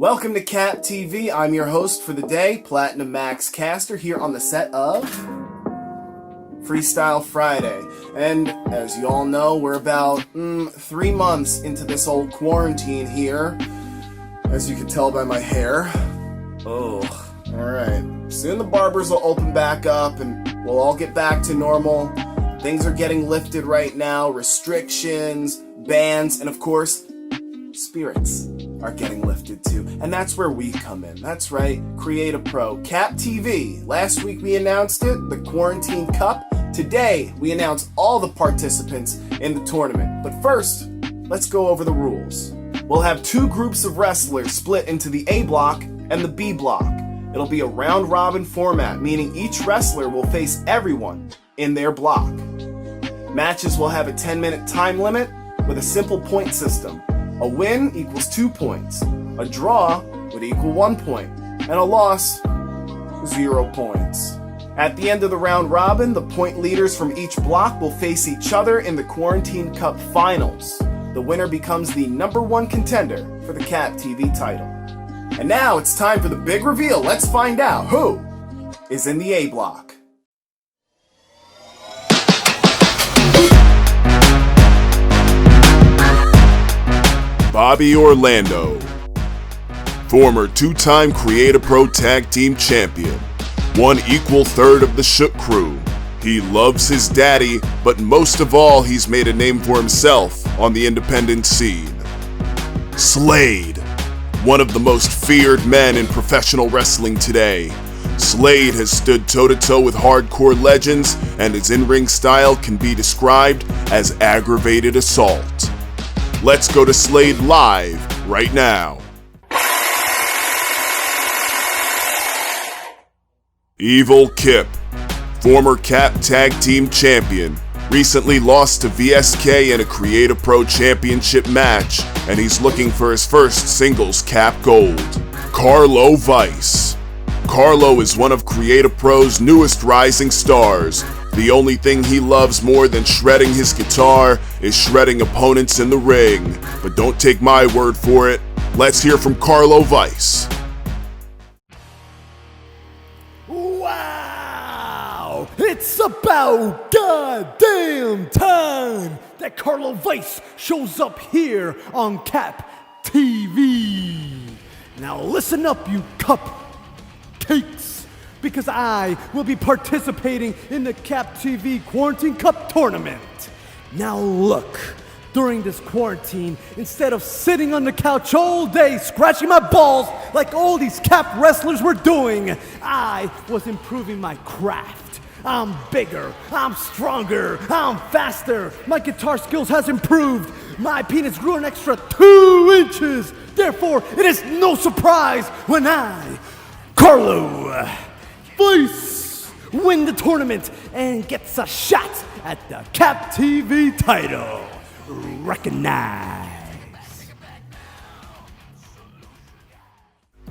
Welcome to Cap TV. I'm your host for the day, Platinum Max Caster, here on the set of Freestyle Friday. And as you all know, we're about 3 months into this old quarantine here, as you can tell by my hair. Oh, alright. Soon the barbers will open back up and we'll all get back to normal. Things are getting lifted right now, restrictions, bans, and of course, spirits are getting lifted too. And that's where we come in. That's right, Create a Pro. Cap TV. Last week we announced it, the Quarantine Cup. Today we announce all the participants in the tournament. But first, let's go over the rules. We'll have 2 groups of wrestlers split into the A block and the B block. It'll be a round-robin format, meaning each wrestler will face everyone in their block. Matches will have a 10-minute time limit with a simple point system. A win equals 2 points, a draw would equal 1 point, and a loss, 0 points. At the end of the round robin, the point leaders from each block will face each other in the Quarantine Cup Finals. The winner becomes the #1 contender for the Cap TV title. And now it's time for the big reveal. Let's find out who is in the A block. Bobby Orlando, former 2-time Create a Pro Tag Team Champion, 1 equal third of the Shook Crew. He loves his daddy, but most of all, he's made a name for himself on the independent scene. Slade, one of the most feared men in professional wrestling today. Slade has stood toe-to-toe with hardcore legends, and his in-ring style can be described as aggravated assault. Let's go to Slade live right now. Evil Kip, former Cap Tag Team Champion, recently lost to VSK in a Create a Pro Championship match, and he's looking for his first singles Cap Gold. Carlo Vice. Carlo is one of Create a Pro's newest rising stars. The only thing he loves more than shredding his guitar is shredding opponents in the ring. But don't take my word for it. Let's hear from Carlo Vice. Wow! It's about goddamn time that Carlo Vice shows up here on Cap TV. Now listen up, you cupcakes, because I will be participating in the Cap TV Quarantine Cup Tournament. Now look, during this quarantine, instead of sitting on the couch all day scratching my balls like all these Cap wrestlers were doing, I was improving my craft. I'm bigger, I'm stronger, I'm faster, my guitar skills has improved, my penis grew an extra 2 inches. Therefore, it is no surprise when I, Carlo Vice, win the tournament and gets a shot at the Cap TV title. Recognize.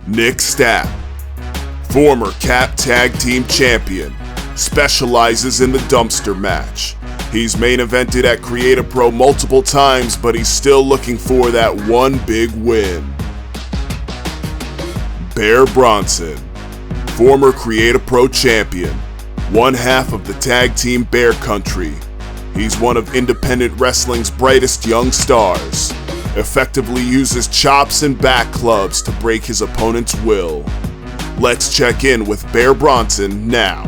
Nick Stapp, former Cap Tag Team Champion, specializes in the dumpster match. He's main evented at Create a Pro multiple times, but he's still looking for that one big win. Bear Bronson, former Create a Pro champion, 1/2 of the tag team Bear Country. He's one of independent wrestling's brightest young stars. Effectively uses chops and back clubs to break his opponent's will. Let's check in with Bear Bronson now.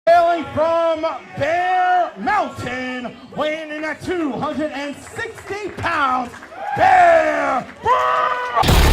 Hailing from Bear Mountain, weighing in at 260 pounds, Bear Bronson!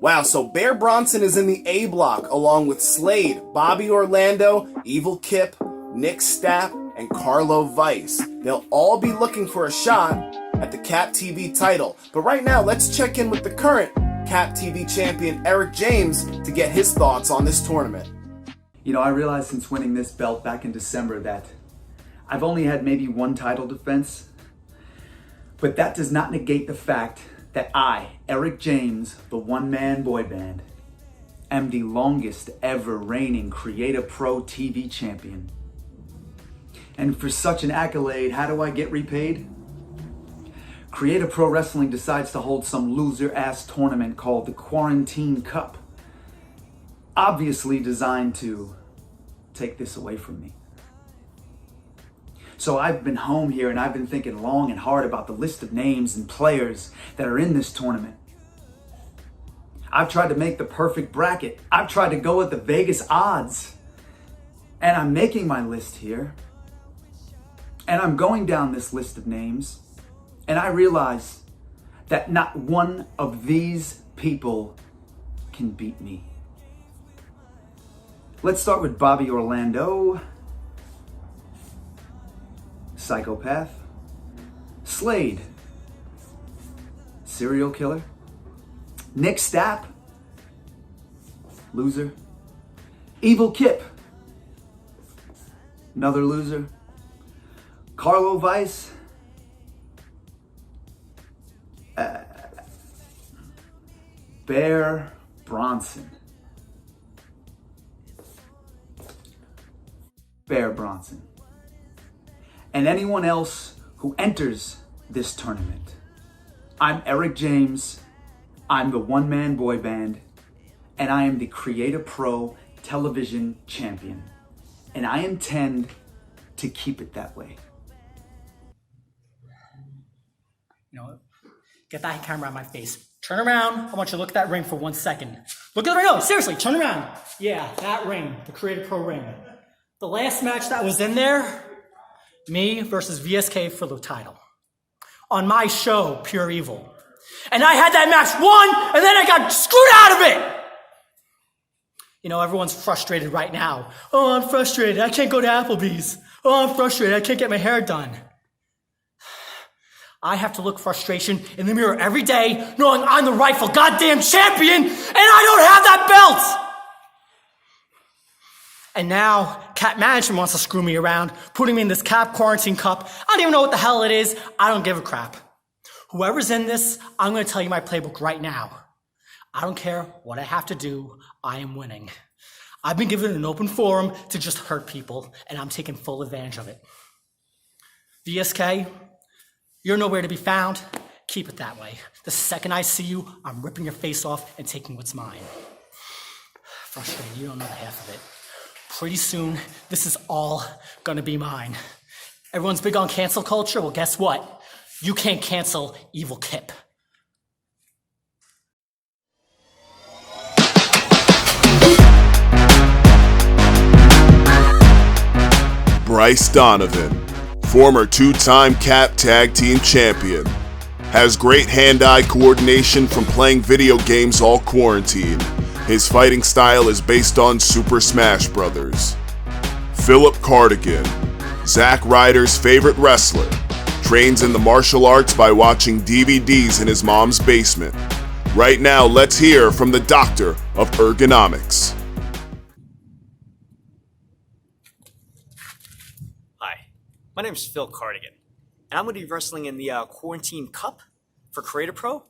Wow, so Bear Bronson is in the A block along with Slade, Bobby Orlando, Evil Kip, Nick Stapp, and Carlo Vice. They'll all be looking for a shot at the Cap TV title. But right now, let's check in with the current Cap TV champion, Eric James, to get his thoughts on this tournament. You know, I realized since winning this belt back in December that I've only had maybe 1 title defense. But that does not negate the fact that I, Eric James, the one-man boy band, am the longest ever reigning Creator Pro TV champion. And for such an accolade, how do I get repaid? Creator Pro Wrestling decides to hold some loser-ass tournament called the Quarantine Cup, obviously designed to take this away from me. So I've been home here and I've been thinking long and hard about the list of names and players that are in this tournament. I've tried to make the perfect bracket. I've tried to go with the Vegas odds. And I'm making my list here. And I'm going down this list of names. And I realize that not one of these people can beat me. Let's start with Bobby Orlando, Psychopath, Slade, Serial Killer, Nick Stapp, loser, Evil Kip, another loser, Carlo Weiss, Bear Bronson. Bear Bronson. And anyone else who enters this tournament. I'm Eric James. I'm the one-man boy band. And I am the Creator Pro television champion. And I intend to keep it that way. You know, get that camera on my face. Turn around. I want you to look at that ring for 1 second. Look at the ring. No, seriously, turn around. Yeah, that ring, the Creator Pro ring. The last match that was in there, me versus VSK for the title. On my show, Pure Evil. And I had that match won, and then I got screwed out of it! You know, everyone's frustrated right now. Oh, I'm frustrated. I can't go to Applebee's. Oh, I'm frustrated. I can't get my hair done. I have to look frustration in the mirror every day, knowing I'm the rightful goddamn champion, and I don't have that belt! And now, Cap Management wants to screw me around, putting me in this Cap Quarantine Cup. I don't even know what the hell it is. I don't give a crap. Whoever's in this, I'm going to tell you my playbook right now. I don't care what I have to do. I am winning. I've been given an open forum to just hurt people, and I'm taking full advantage of it. VSK, you're nowhere to be found. Keep it that way. The second I see you, I'm ripping your face off and taking what's mine. Frustrated, you don't know the half of it. Pretty soon, this is all gonna be mine. Everyone's big on cancel culture. Well, guess what? You can't cancel Evil Kip. Bryce Donovan, former two-time Cap Tag Team Champion, has great hand-eye coordination from playing video games all quarantine. His fighting style is based on Super Smash Bros. Philip Cardigan, Zack Ryder's favorite wrestler, trains in the martial arts by watching DVDs in his mom's basement. Right now, let's hear from the Doctor of Ergonomics. Hi, my name is Phil Cardigan, and I'm going to be wrestling in the Quarantine Cup for Creator Pro.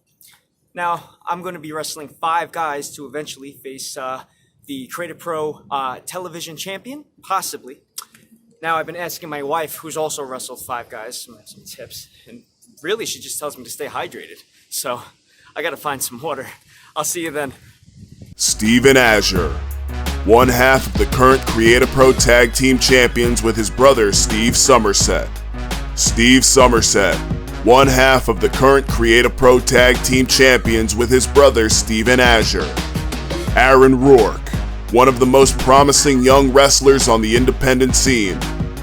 Now, I'm going to be wrestling 5 guys to eventually face the Creator Pro television champion, possibly. Now, I've been asking my wife, who's also wrestled 5 guys, some tips, and really she just tells me to stay hydrated. So, I got to find some water. I'll see you then. Steven Azure, one half of the current Creator Pro Tag Team Champions with his brother Steve Somerset. Steve Somerset, one half of the current Creator Pro Tag Team Champions with his brother Steven Azure. Aaron Rourke, one of the most promising young wrestlers on the independent scene,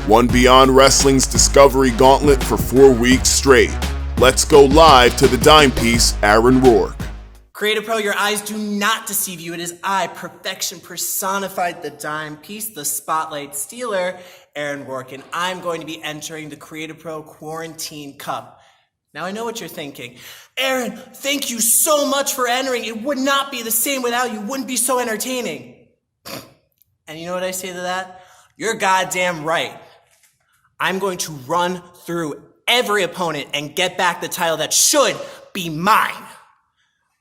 won Beyond Wrestling's Discovery Gauntlet for 4 weeks straight. Let's go live to the dime piece, Aaron Rourke. Creator Pro, your eyes do not deceive you. It is I, perfection personified, the dime piece, the spotlight stealer, Aaron Rourke, and I'm going to be entering the Creator Pro Quarantine Cup. Now, I know what you're thinking. Aaron, thank you so much for entering. It would not be the same without you. It wouldn't be so entertaining. And you know what I say to that? You're goddamn right. I'm going to run through every opponent and get back the title that should be mine.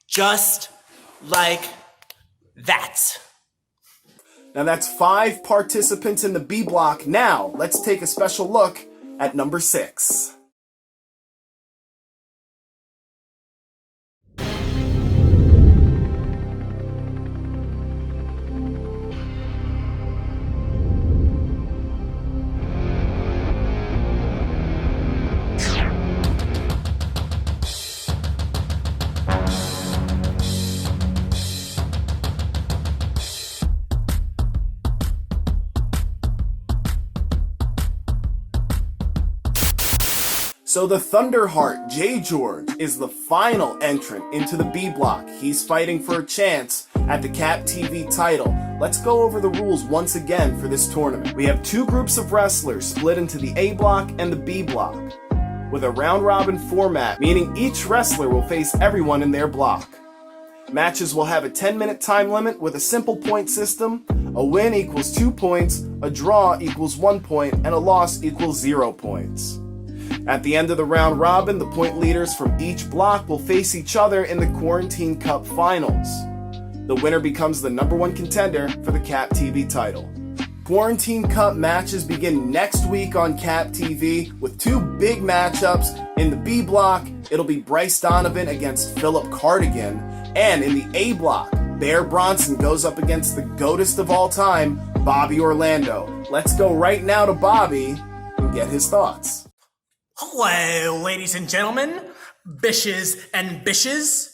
Just like that. Now that's 5 participants in the B block. Now, let's take a special look at number 6. So the Thunderheart, J. George, is the final entrant into the B block. He's fighting for a chance at the Cap TV title. Let's go over the rules once again for this tournament. We have 2 groups of wrestlers split into the A block and the B block, with a round-robin format, meaning each wrestler will face everyone in their block. Matches will have a 10-minute time limit with a simple point system. A win equals 2 points, a draw equals 1 point, and a loss equals 0 points. At the end of the round robin, the point leaders from each block will face each other in the Quarantine Cup Finals. The winner becomes the number 1 contender for the Cap TV title. Quarantine Cup matches begin next week on Cap TV with 2 big matchups. In the B block, it'll be Bryce Donovan against Philip Cardigan, and in the A block, Bear Bronson goes up against the GOATest of all time, Bobby Orlando. Let's go right now to Bobby and get his thoughts. Hello, ladies and gentlemen, bishes and bishes.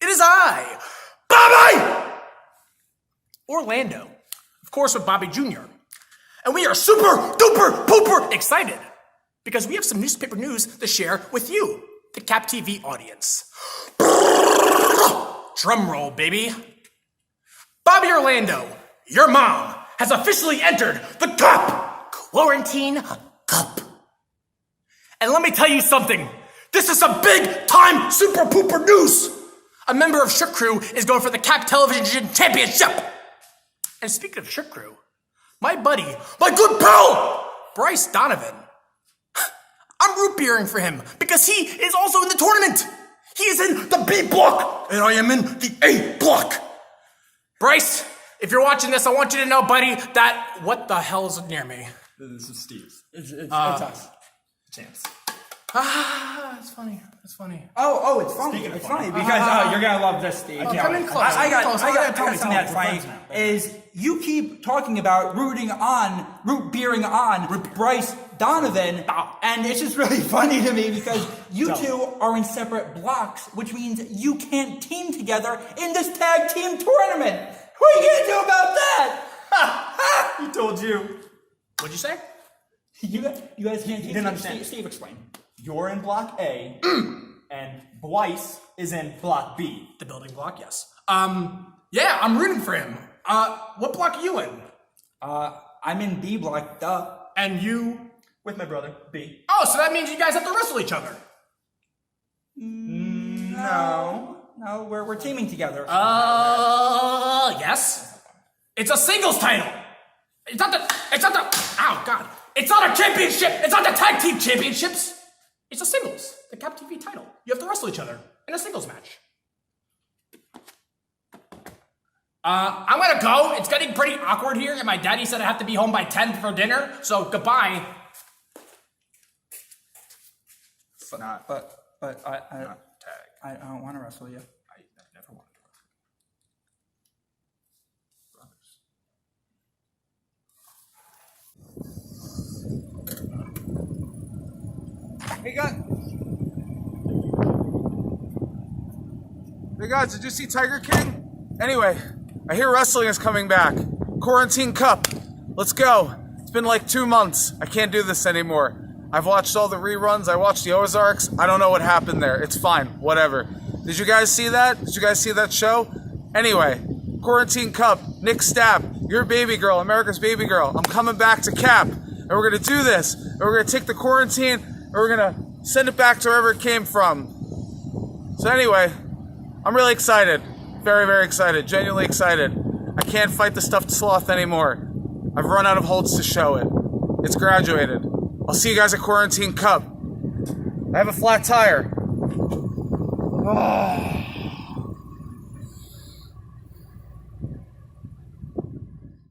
It is I, Bobby Orlando, of course with Bobby Jr. And we are super duper pooper excited because we have some newspaper news to share with you, the Cap TV audience. Drum roll, baby. Bobby Orlando, your mom has officially entered the Cap Quarantine Cup. And let me tell you something. This is some big time super pooper news. A member of Shook Crew is going for the Cap Television Championship. And speaking of Shook Crew, my buddy, my good pal, Bryce Donovan, I'm root beering for him because he is also in the tournament. He is in the B block and I am in the A block. Bryce, if you're watching this, I want you to know, buddy, that what the hell is near me? This is Steve's. It's us. Champs. It's funny. It's funny. Oh, it's funny. It's funny because you're gonna love this, Steve. Come in close. I got Tell me something that's funny. Is you keep talking about root beering on Bryce Donovan, and it's just really funny to me because you two are in separate blocks, which means you can't team together in this tag team tournament. What are you gonna do about that? He told you. What'd you say? You guys can't. You didn't understand. Steve, explain. You're in block A, and Bryce is in block B. The building block, yes. Yeah, I'm rooting for him. What block are you in? I'm in B block, duh. And you? With my brother, B. Oh, so that means you guys have to wrestle each other. No, we're teaming together. Yes. It's a singles title. It's not the, ow, God. It's not a championship. It's not the tag team championships. It's a singles, the Cap TV title. You have to wrestle each other in a singles match. I'm gonna go. It's getting pretty awkward here, and my daddy said I have to be home by 10 for dinner, so goodbye. But I don't want to wrestle you. I never wanted to. Hey guys, did you see Tiger King? Anyway, I hear wrestling is coming back. Quarantine Cup. Let's go. It's been like 2 months. I can't do this anymore. I've watched all the reruns. I watched the Ozarks. I don't know what happened there. It's fine. Whatever. Did you guys see that? Did you guys see that show? Anyway, Quarantine Cup. Nick Stapp, your baby girl, America's baby girl. I'm coming back to Cap. And we're going to do this. And we're going to take the quarantine and we're going to send it back to wherever it came from. So anyway, I'm really excited. Very, very excited. Genuinely excited. I can't fight the stuffed sloth anymore. I've run out of holds to show it. It's graduated. I'll see you guys at Quarantine Cup. I have a flat tire. Ah.